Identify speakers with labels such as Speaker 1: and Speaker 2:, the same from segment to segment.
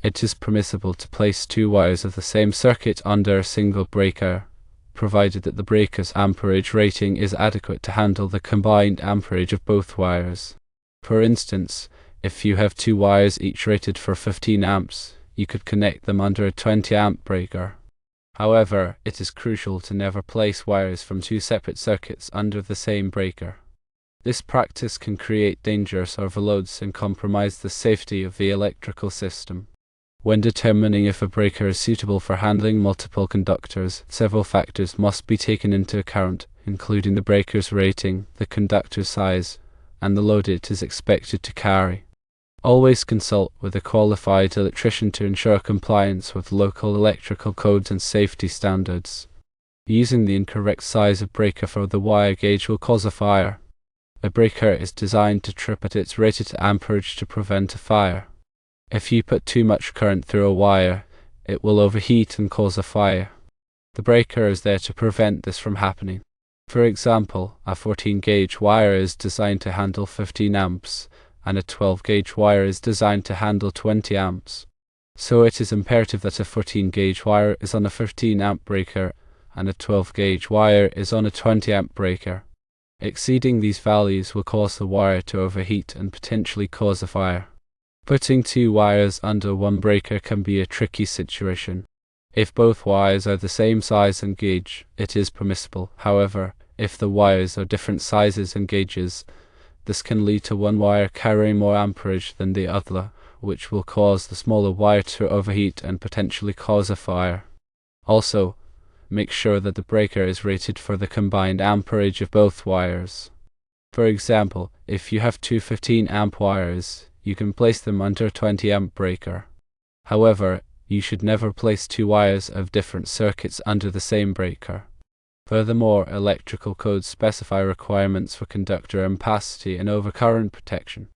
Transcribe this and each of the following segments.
Speaker 1: It is permissible to place two wires of the same circuit under a single breaker, provided that the breaker's amperage rating is adequate to handle the combined amperage of both wires. For instance, if you have two wires each rated for 15 amps, you could connect them under a 20 amp breaker. However, it is crucial to never place wires from two separate circuits under the same breaker. This practice can create dangerous overloads and compromise the safety of the electrical system. When determining if a breaker is suitable for handling multiple conductors, several factors must be taken into account, including the breaker's rating, the conductor size, and the load it is expected to carry. Always consult with a qualified electrician to ensure compliance with local electrical codes and safety standards. Using the incorrect size of breaker for the wire gauge will cause a fire. A breaker is designed to trip at its rated amperage to prevent a fire. If you put too much current through a wire, it will overheat and cause a fire. The breaker is there to prevent this from happening. For example, a 14-gauge wire is designed to handle 15 amps, and a 12-gauge wire is designed to handle 20 amps. So it is imperative that a 14-gauge wire is on a 15-amp breaker, and a 12-gauge wire is on a 20-amp breaker. Exceeding these values will cause the wire to overheat and potentially cause a fire. Putting two wires under one breaker can be a tricky situation. If both wires are the same size and gauge, it is permissible. However, if the wires are different sizes and gauges, this can lead to one wire carrying more amperage than the other, which will cause the smaller wire to overheat and potentially cause a fire. Also, make sure that the breaker is rated for the combined amperage of both wires. For example, if you have two 15-amp wires, you can place them under a 20-amp breaker. However, you should never place two wires of different circuits under the same breaker. Furthermore, electrical codes specify requirements for conductor ampacity and overcurrent protection.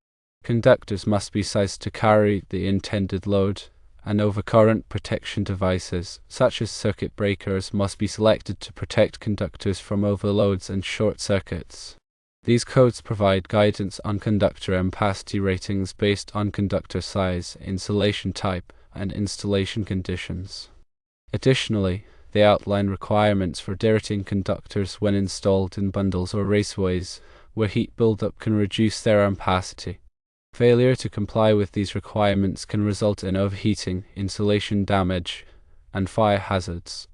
Speaker 1: Conductors must be sized to carry the intended load, and overcurrent protection devices, such as circuit breakers, must be selected to protect conductors from overloads and short circuits. These codes provide guidance on conductor ampacity ratings based on conductor size, insulation type, and installation conditions. Additionally, they outline requirements for dirtying conductors when installed in bundles or raceways, where heat buildup can reduce their ampacity. Failure to comply with these requirements can result in overheating, insulation damage, and fire hazards.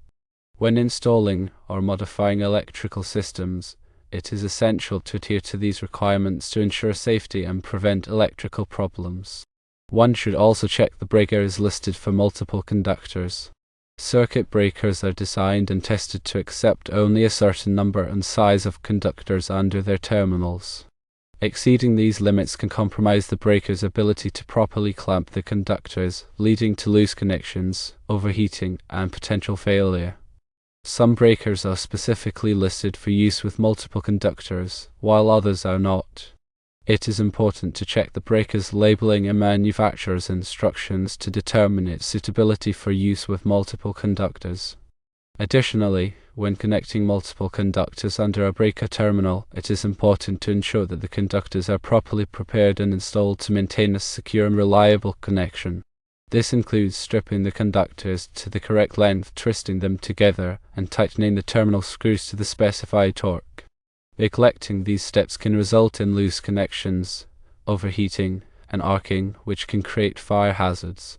Speaker 1: When installing or modifying electrical systems, it is essential to adhere to these requirements to ensure safety and prevent electrical problems. One should also check the breaker is listed for multiple conductors. Circuit breakers are designed and tested to accept only a certain number and size of conductors under their terminals. Exceeding these limits can compromise the breaker's ability to properly clamp the conductors, leading to loose connections, overheating, and potential failure. Some breakers are specifically listed for use with multiple conductors, while others are not. It is important to check the breaker's labeling and manufacturer's instructions to determine its suitability for use with multiple conductors. Additionally, when connecting multiple conductors under a breaker terminal, it is important to ensure that the conductors are properly prepared and installed to maintain a secure and reliable connection. This includes stripping the conductors to the correct length, twisting them together, and tightening the terminal screws to the specified torque. Neglecting these steps can result in loose connections, overheating, and arcing, which can create fire hazards.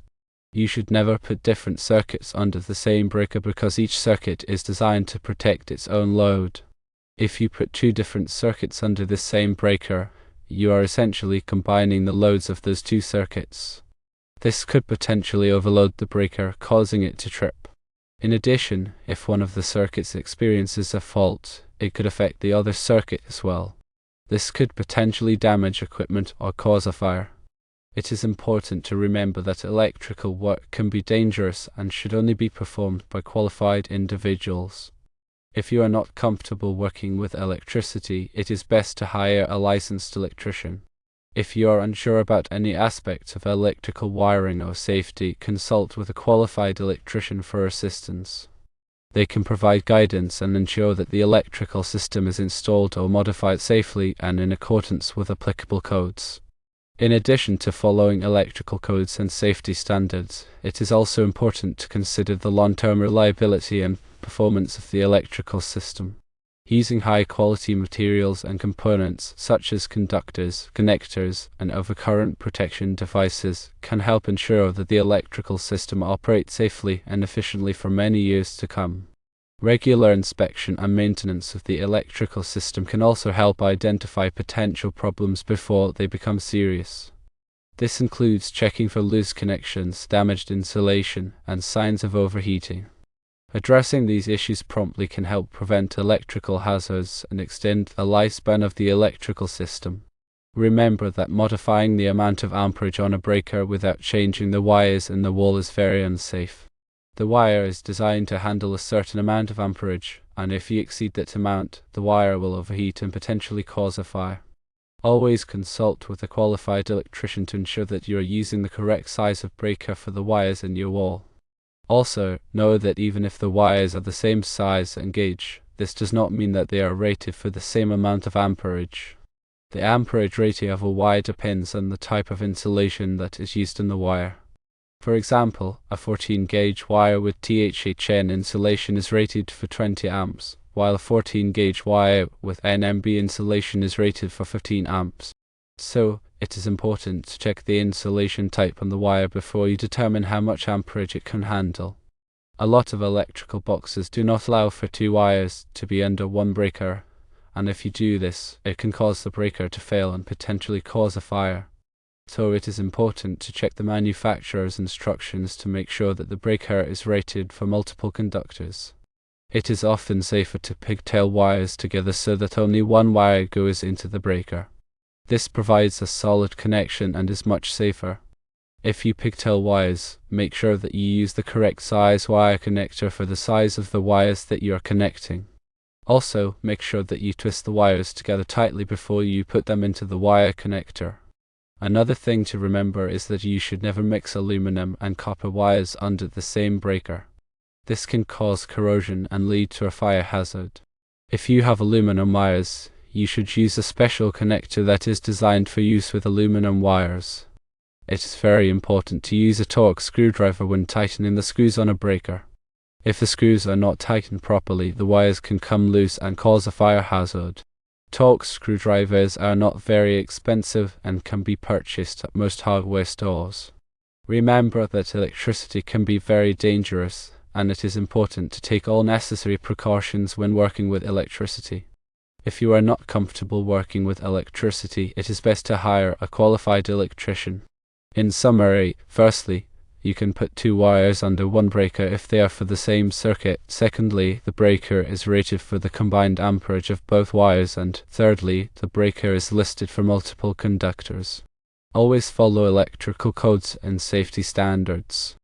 Speaker 1: You should never put different circuits under the same breaker because each circuit is designed to protect its own load. If you put two different circuits under the same breaker, you are essentially combining the loads of those two circuits. This could potentially overload the breaker, causing it to trip. In addition, if one of the circuits experiences a fault, it could affect the other circuit as well. This could potentially damage equipment or cause a fire. It is important to remember that electrical work can be dangerous and should only be performed by qualified individuals. If you are not comfortable working with electricity, it is best to hire a licensed electrician. If you are unsure about any aspects of electrical wiring or safety, consult with a qualified electrician for assistance. They can provide guidance and ensure that the electrical system is installed or modified safely and in accordance with applicable codes. In addition to following electrical codes and safety standards, it is also important to consider the long-term reliability and performance of the electrical system. Using high-quality materials and components such as conductors, connectors, and overcurrent protection devices can help ensure that the electrical system operates safely and efficiently for many years to come. Regular inspection and maintenance of the electrical system can also help identify potential problems before they become serious. This includes checking for loose connections, damaged insulation, and signs of overheating. Addressing these issues promptly can help prevent electrical hazards and extend the lifespan of the electrical system. Remember that modifying the amount of amperage on a breaker without changing the wires in the wall is very unsafe. The wire is designed to handle a certain amount of amperage, and if you exceed that amount, the wire will overheat and potentially cause a fire. Always consult with a qualified electrician to ensure that you are using the correct size of breaker for the wires in your wall. Also, know that even if the wires are the same size and gauge, this does not mean that they are rated for the same amount of amperage. The amperage rating of a wire depends on the type of insulation that is used in the wire. For example, a 14-gauge wire with THHN insulation is rated for 20 amps, while a 14-gauge wire with NMB insulation is rated for 15 amps. So, it is important to check the insulation type on the wire before you determine how much amperage it can handle. A lot of electrical boxes do not allow for two wires to be under one breaker, and if you do this, it can cause the breaker to fail and potentially cause a fire. So it is important to check the manufacturer's instructions to make sure that the breaker is rated for multiple conductors. It is often safer to pigtail wires together so that only one wire goes into the breaker. This provides a solid connection and is much safer. If you pigtail wires, make sure that you use the correct size wire connector for the size of the wires that you are connecting. Also, make sure that you twist the wires together tightly before you put them into the wire connector. Another thing to remember is that you should never mix aluminum and copper wires under the same breaker. This can cause corrosion and lead to a fire hazard. If you have aluminum wires, you should use a special connector that is designed for use with aluminum wires. It is very important to use a torque screwdriver when tightening the screws on a breaker. If the screws are not tightened properly, the wires can come loose and cause a fire hazard. Torque screwdrivers are not very expensive and can be purchased at most hardware stores. Remember that electricity can be very dangerous, and it is important to take all necessary precautions when working with electricity. If you are not comfortable working with electricity, it is best to hire a qualified electrician. In summary, firstly, you can put two wires under one breaker if they are for the same circuit. Secondly, the breaker is rated for the combined amperage of both wires, and thirdly, the breaker is listed for multiple conductors. Always follow electrical codes and safety standards.